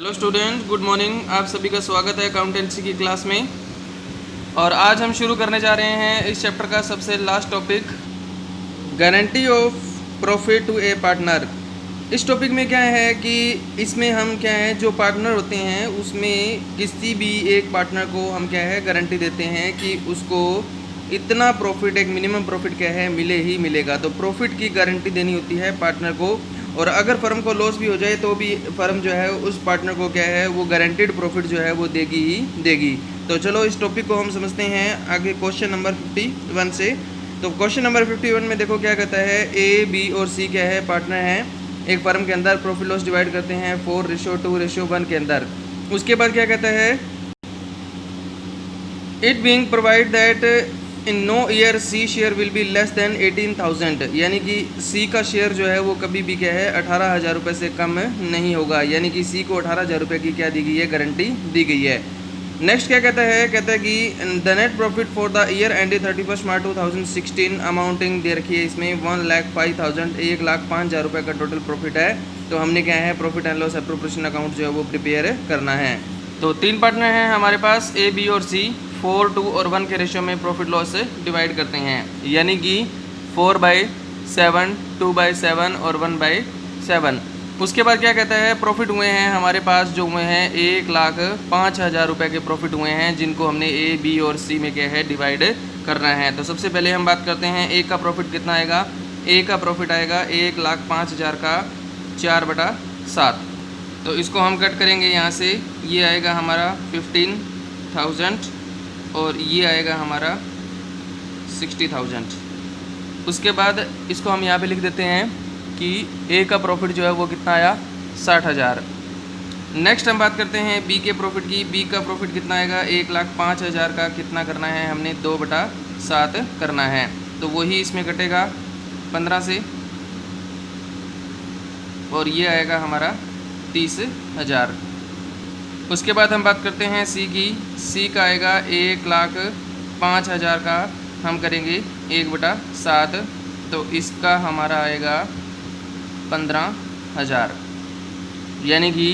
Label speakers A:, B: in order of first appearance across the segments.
A: Hello student, good morning. आप सभी का स्वागत है अकाउंटेंसी की क्लास में। और आज हम शुरू करने जा रहे हैं इस चैप्टर का सबसे last topic, guarantee of profit to a partner. इस टॉपिक में क्या है कि इसमें हम क्या है, जो पार्टनर होते हैं उसमें किसी भी एक पार्टनर को हम क्या है गारंटी देते हैं कि उसको इतना प्रॉफिट, एक मिनिमम प्रॉफिट क्या है मिले ही मिलेगा। तो प्रॉफिट की गारंटी देनी होती है पार्टनर को, और अगर फर्म को लॉस भी हो जाए तो भी फर्म जो है उस पार्टनर को क्या है वो गारंटीड प्रॉफिट जो है वो देगी ही देगी। तो चलो इस टॉपिक को हम समझते हैं आगे क्वेश्चन नंबर 51 से। तो क्वेश्चन नंबर 51 में देखो क्या कहता है, ए बी और सी क्या है पार्टनर हैं एक फर्म के अंदर, प्रॉफिट लॉस डिवाइड करते हैं 4:2:1 के अंदर। उसके बाद क्या कहता है, it being provide that in no year C share will be less than 18,000, यानी कि सी का शेयर जो है वो कभी भी क्या है 18,000 रुपये से कम नहीं होगा, यानी कि सी को 18,000 रुपये की क्या दी गई है, गारंटी दी गई है। नेक्स्ट क्या कहता है कि the net profit for the year ended 31 March 2016 amounting दे रखी है इसमें 1,05,000, 1,05,000 रुपये का टोटल प्रॉफिट है। तो हमने क्या है profit and loss appropriation account जो है वो प्रिपेयर करना है। तो तीन पार्टनर हैं हमारे पास, ए बी और सी। 4, 2 और 1 के रेशियो में प्रॉफिट लॉस डिवाइड करते हैं, यानी कि 4/7, 2/7 और 1/7। उसके बाद क्या कहता है, प्रॉफिट हुए हैं हमारे पास जो हुए हैं 1,05,000 रुपये के प्रॉफिट हुए हैं, जिनको हमने ए बी और सी में क्या है डिवाइड करना है। तो सबसे पहले हम बात करते हैं ए का प्रॉफिट कितना आएगा। ए का प्रॉफिट आएगा 1,05,000 का 4/7। तो इसको हम कट करेंगे यहाँ से, ये आएगा हमारा 15,000 और ये आएगा हमारा 60,000। उसके बाद इसको हम यहाँ पे लिख देते हैं कि ए का प्रॉफिट जो है वो कितना आया 60,000। नेक्स्ट हम बात करते हैं बी के प्रॉफिट की। बी का प्रॉफिट कितना आएगा 1,05,000 का कितना करना है हमने 2/7 करना है, तो वही इसमें कटेगा 15 से, और ये आएगा हमारा 30,000। उसके बाद हम बात करते हैं सी की। सी का आएगा 1,05,000 का हम करेंगे 1/7, तो इसका हमारा आएगा 15,000, यानी कि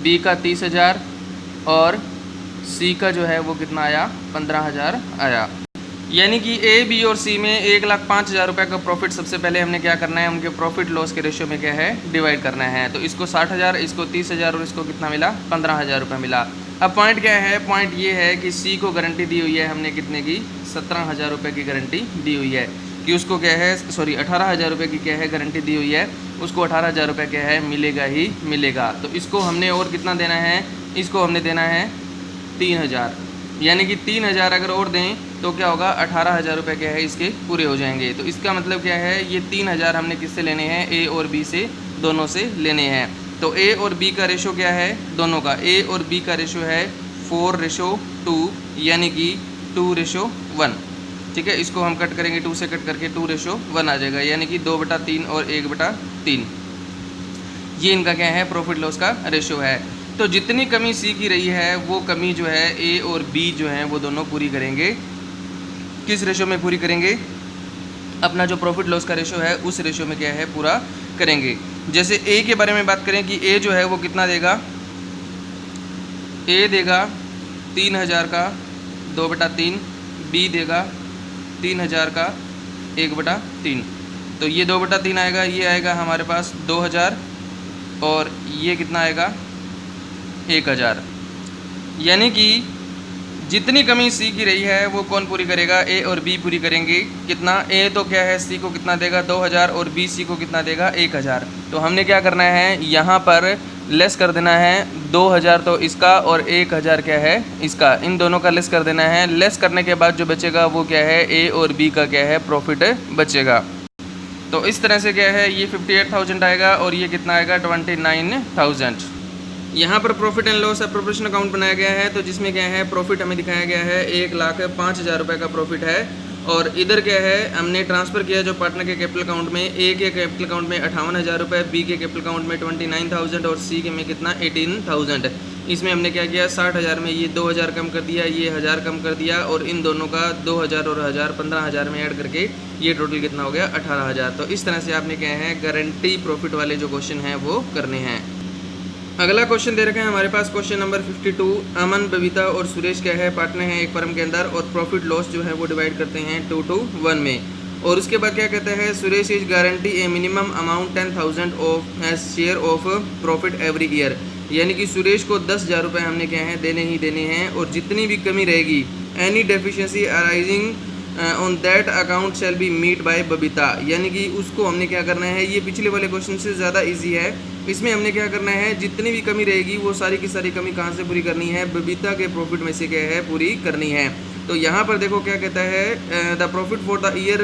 A: बी का 30,000 और सी का जो है वो कितना आया 15,000 आया। यानी कि ए बी और सी में 1,05,000 रुपये का प्रॉफिट सबसे पहले हमने क्या करना है, उनके प्रॉफिट लॉस के रेशियो में क्या है डिवाइड करना है। तो इसको 60,000, इसको 30,000 और इसको कितना मिला 15,000 रुपये मिला। अब पॉइंट क्या है, पॉइंट ये है कि सी को गारंटी दी हुई है हमने कितने की 17,000 रुपये की गारंटी दी हुई है कि उसको क्या है 18,000 रुपये की क्या है गारंटी दी हुई है, उसको 18,000 रुपये क्या है मिलेगा ही मिलेगा। तो इसको हमने और कितना देना है, इसको हमने देना है 3,000, यानी कि 3,000 अगर और दें तो क्या होगा 18,000 रुपये क्या है इसके पूरे हो जाएंगे। तो इसका मतलब क्या है, ये 3,000 हमने किससे लेने हैं, ए और बी से, दोनों से लेने हैं। तो ए और बी का रेशो क्या है, दोनों का ए और बी का रेशो है 4:2, यानी कि 2:1। ठीक है, इसको हम कट करेंगे 2 से कट करके 2:1 आ जाएगा, यानी कि 2/3 और 1/3। ये इनका क्या है प्रॉफिट लॉस का रेशो है। तो जितनी कमी सी की रही है वो कमी जो है ए और बी जो है वो दोनों पूरी करेंगे। किस रेशो में पूरी करेंगे, अपना जो प्रॉफिट लॉस का रेशो है उस रेशो में क्या है पूरा करेंगे। जैसे ए के बारे में बात करें कि ए जो है वो कितना देगा, ए देगा 3,000 का 2/3, बी देगा 3,000 का 1/3। तो ये 2/3 आएगा, ये आएगा हमारे पास 2,000 और ये कितना आएगा 1,000। यानी कि जितनी कमी सी की रही है वो कौन पूरी करेगा, ए और बी पूरी करेंगे। कितना, ए तो क्या है सी को कितना देगा 2,000 और बी सी को कितना देगा 1,000। तो हमने क्या करना है, यहाँ पर लेस कर देना है 2,000 तो इसका और 1,000 क्या है इसका, इन दोनों का लेस कर देना है। लेस करने के बाद जो बचेगा वो क्या है ए और बी का क्या है प्रॉफिट बचेगा। तो इस तरह से क्या है ये 58,000 आएगा और ये कितना आएगा 29,000। यहाँ पर profit and loss appropriation account बनाया गया है, तो जिसमें क्या है प्रॉफिट हमें दिखाया गया है 1,05,000 रुपये का प्रॉफिट है, और इधर क्या है हमने ट्रांसफ़र किया जो पार्टनर के कैपिटल अकाउंट में, ए के कैपिटल अकाउंट में 58,000 रुपये, बी के कैपिटल अकाउंट में 29,000 और सी के में कितना 18,000। इसमें हमने क्या किया 60,000 में ये 2,000 कम कर दिया, ये 1,000 कम कर दिया, और इन दोनों का 2,000 और 1,000 15,000 में ऐड करके ये टोटल कितना हो गया 18,000। तो इस तरह से आपने क्या है गारंटी प्रॉफिट वाले जो क्वेश्चन हैं वो करने हैं। अगला क्वेश्चन दे रखे हैं हमारे पास, क्वेश्चन नंबर 52। अमन, बबीता और सुरेश क्या है, पार्टनर हैं एक फर्म के अंदर और प्रॉफिट लॉस जो है वो डिवाइड करते हैं 2 to 1 में। और उसके बाद क्या कहता है, Suresh is guarantee a minimum amount 10,000 of as share of profit every year, यानी कि सुरेश को 10,000 रुपये हमने क्या है देने ही देने हैं, और जितनी भी कमी रहेगी any deficiency arising on that account shall be meet by Babita, यानी कि उसको हमने क्या करना है, ये पिछले वाले क्वेश्चन से ज़्यादा इजी है। इसमें हमने क्या करना है, जितनी भी कमी रहेगी वो सारी की सारी कमी कहाँ से पूरी करनी है, बबीता के प्रॉफिट में से क्या है पूरी करनी है। तो यहाँ पर देखो क्या कहता है, the profit for the year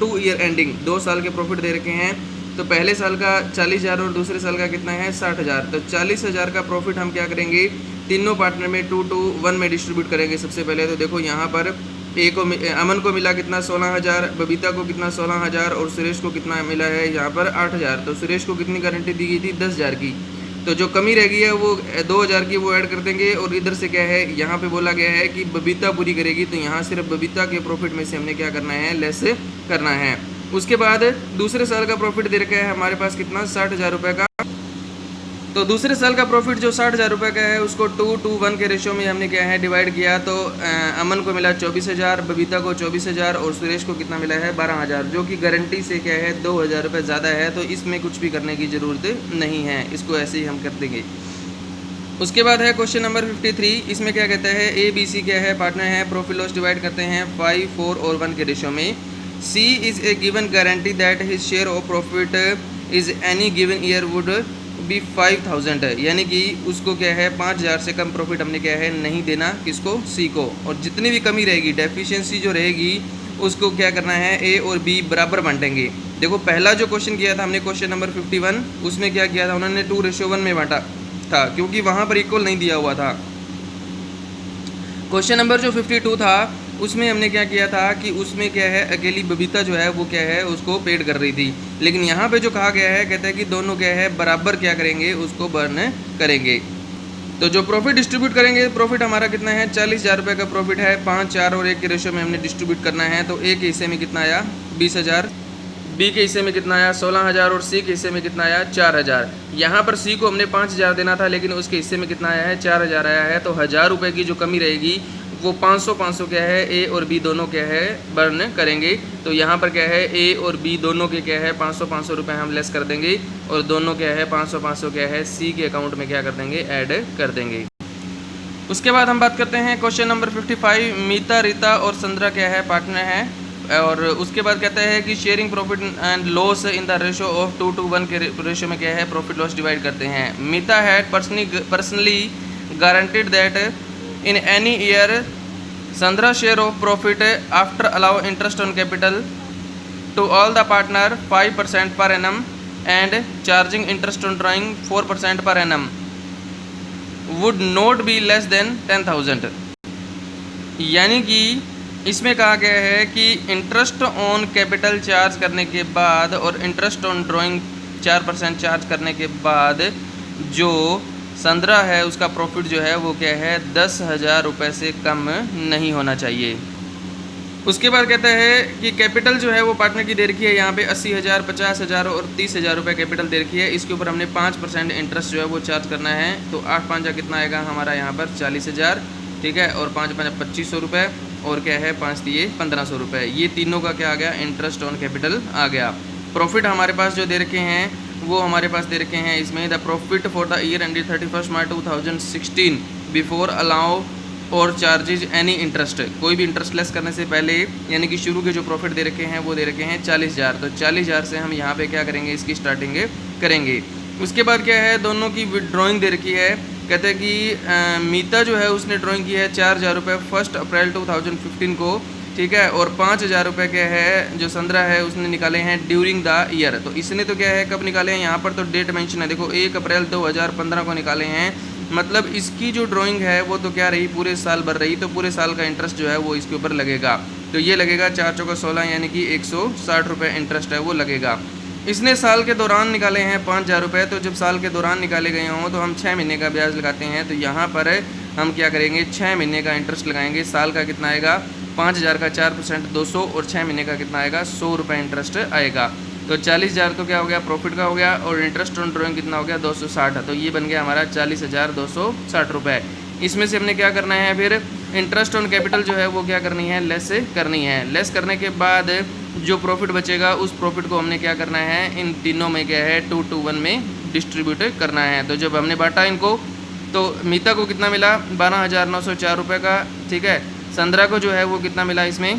A: 2 year ending, 2 साल के प्रॉफिट दे रखे हैं। तो पहले साल का 40,000 और दूसरे साल का कितना है 60,000। तो 40,000 का प्रॉफिट हम क्या करेंगे, तीनों पार्टनर में 2 to 1 में डिस्ट्रीब्यूट करेंगे। सबसे पहले तो देखो यहाँ पर अमन को मिला कितना 16,000, बबीता को कितना 16,000 और सुरेश को कितना मिला है यहाँ पर 8,000। तो सुरेश को कितनी गारंटी दी गई थी 10,000 की। तो जो कमी रह गई है वो 2,000 की वो ऐड कर देंगे, और इधर से क्या है यहाँ पे बोला गया है कि बबीता पूरी करेगी, तो यहाँ सिर्फ बबीता के प्रॉफिट में से हमने क्या करना है लेस करना है। उसके बाद दूसरे साल का प्रॉफिट दे रखा है हमारे पास कितना 60,000 रुपये का। तो दूसरे साल का प्रॉफिट जो 60,000 रुपये का है उसको 2 to 1 के रेशो में हमने क्या है डिवाइड किया। तो अमन को मिला 24,000, बबीता को 24,000 और सुरेश को कितना मिला है 12,000, जो कि गारंटी से क्या है 2,000 रुपये ज़्यादा है। तो इसमें कुछ भी करने की ज़रूरत नहीं है, इसको ऐसे ही हम कर देंगे। उसके बाद है क्वेश्चन नंबर 53। इसमें क्या कहता है, ए बी सी क्या है पार्टनर है, प्रॉफिट लॉस डिवाइड करते हैं 5, 4 और 1 के रेशो में। C is a given guarantee that his share of profit is any given year would भी 5,000 है, यानी कि उसको क्या है 5,000 से कम प्रॉफिट हमने क्या है नहीं देना, किसको सी को। और जितनी भी कमी रहेगी डेफिशिएंसी जो रहेगी उसको क्या करना है ए और बी बराबर बांटेंगे। देखो पहला जो क्वेश्चन किया था हमने क्वेश्चन नंबर 51, उसमें क्या किया था उन्होंने 2:1 में बांटा था, क्योंकि वहाँ पर इक्वल नहीं दिया हुआ था। क्वेश्चन नंबर जो 52 था उसमें हमने क्या किया था कि उसमें क्या है अकेली बबीता जो है वो क्या है उसको पेड कर रही थी, लेकिन यहाँ पे जो कहा गया है कहता है कि दोनों क्या है बराबर क्या करेंगे उसको बर्न करेंगे। तो जो प्रॉफिट डिस्ट्रीब्यूट करेंगे, प्रॉफिट हमारा कितना है 40,000 रुपये का प्रॉफिट है, 5, 4 और 1 के रेशो में हमने डिस्ट्रीब्यूट करना है। तो ए के हिस्से में कितना आया 20,000, बी के हिस्से में कितना आया 16,000 और सी के हिस्से में कितना आया 4,000। यहाँ पर सी को हमने 5,000 देना था, लेकिन उसके हिस्से में कितना आया है 4,000 आया है। तो 1,000 रुपये की जो कमी रहेगी वो 500 क्या है ए और बी दोनों क्या है बर्न करेंगे। तो यहाँ पर क्या है ए और बी दोनों के क्या है 500 रुपये हम लेस कर देंगे, और दोनों क्या है 500 क्या है सी के अकाउंट में क्या कर देंगे ऐड कर देंगे। उसके बाद हम बात करते हैं क्वेश्चन नंबर 55। मीता, रीता और संद्रा क्या है पार्टनर हैं, और उसके बाद कहता है कि sharing profit and loss in the ratio of 2 to 1 के रेशो में क्या है प्रॉफिट लॉस डिवाइड करते हैं। Meeta had personally guaranteed that in any year Sandra share of profit after allow interest on capital to all the partner 5% per annum and charging interest on drawing 4% per annum would not be less than 10,000। यानी कि इसमें कहा गया है कि interest on capital charge करने के बाद और इंटरेस्ट ऑन ड्राइंग 4% चार्ज करने के बाद जो संद्रा है उसका प्रॉफिट जो है वो क्या है 10,000 रुपये से कम नहीं होना चाहिए। उसके बाद कहता है कि कैपिटल जो है वो पार्टनर की दे रखी है यहाँ पे 80,000, 50,000 और 30,000 रुपये कैपिटल दे रखी है। इसके ऊपर हमने 5% इंटरेस्ट जो है वो चार्ज करना है। तो 8 5 कितना आएगा हमारा यहाँ पर 40,000, ठीक है, और 5 5 2500 रुपये, और क्या है 5 दिए 1500 रुपये। ये तीनों का क्या आ गया इंटरेस्ट ऑन कैपिटल आ गया। प्रॉफिट हमारे पास जो दे रखे हैं वो हमारे पास दे रखे हैं इसमें the profit for the year ended 31 March 2016 before allow और चार्जेज एनी इंटरेस्ट, कोई भी इंटरेस्ट लेस करने से पहले, यानी कि शुरू के जो प्रॉफिट दे रखे हैं वो दे रखे हैं 40,000। तो 40,000 से हम यहाँ पे क्या करेंगे इसकी स्टार्टिंग करेंगे। उसके बाद क्या है दोनों की विड्रॉइंग दे रखी है। कहते हैं कि मीता जो है उसने ड्राइंग की है 4,000 रुपये 1 अप्रैल 2015 को, ठीक है, और 5,000 रुपये क्या है जो संद्रा है उसने निकाले हैं ड्यूरिंग द ईयर। तो इसने तो क्या है कब निकाले हैं, यहाँ पर तो डेट मेंशन है, देखो 1 अप्रैल 2015 को निकाले हैं। मतलब इसकी जो ड्राइंग है वो तो क्या रही पूरे साल भर रही, तो पूरे साल का इंटरेस्ट जो है वो इसके ऊपर लगेगा। तो ये लगेगा 4 चौका 16 यानी कि 160 रुपये इंटरेस्ट है वो लगेगा। इसने साल के दौरान निकाले हैं 5,000 रुपये। तो जब साल के दौरान निकाले गए हों तो हम 6 महीने का ब्याज लगाते हैं। तो यहाँ पर हम क्या करेंगे 6 महीने का इंटरेस्ट लगाएंगे। साल का कितना आएगा 5,000 का 4% 200, और 6 महीने का कितना आएगा 100 रुपये इंटरेस्ट आएगा। तो 40,000 तो क्या हो गया, प्रॉफिट का हो गया, और इंटरेस्ट ऑन ड्राइंग कितना हो गया, 260। तो ये बन गया हमारा 40,260 रुपये। इसमें से हमने क्या करना है, फिर इंटरेस्ट ऑन कैपिटल जो है वो क्या करनी है, लेस करनी है। लेस करने के बाद जो प्रॉफिट बचेगा उस प्रॉफिट को हमने क्या करना है, इन तीनों में क्या है 2 to 1 में डिस्ट्रीब्यूट करना है। तो जब हमने बांटा इनको, तो मीता को कितना मिला, 12,904 रुपये का, ठीक है। संद्रा को जो है वो कितना मिला इसमें,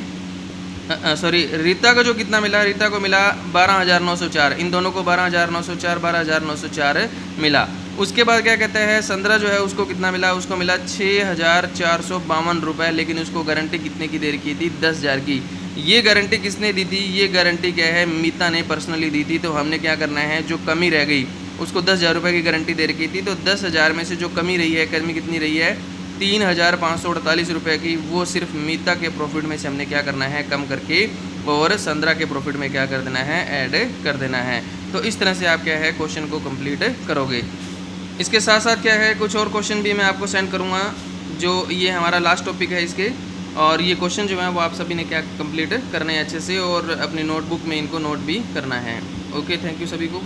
A: सॉरी रीता को जो कितना मिला, रीता को मिला 12,904। इन दोनों को 12,904 12,904 मिला। उसके बाद क्या कहते हैं, संद्रा जो है उसको कितना मिला, उसको मिला 6,452 रुपये, लेकिन उसको गारंटी कितने की दे रखी थी, 10,000 की। ये गारंटी किसने दी थी, ये गारंटी क्या है, मीता ने पर्सनली दी थी। तो हमने क्या करना है, जो कमी रह गई उसको 10,000 रुपये की गारंटी दे रखी थी, तो 10,000 में से जो कमी रही है, कमी कितनी रही है, 3,548 रुपये की, वो सिर्फ मीता के प्रॉफिट में से हमने क्या करना है, कम करके और संद्रा के प्रॉफिट में क्या कर देना है, ऐड कर देना है। तो इस तरह से आप क्या है क्वेश्चन को कंप्लीट करोगे। इसके साथ साथ क्या है, कुछ और क्वेश्चन भी मैं आपको सेंड करूँगा, जो ये हमारा लास्ट टॉपिक है इसके। और ये क्वेश्चन जो है वो आप सभी ने क्या कंप्लीट करना है अच्छे से, और अपनी नोटबुक में इनको नोट भी करना है। ओके, थैंक यू सभी को।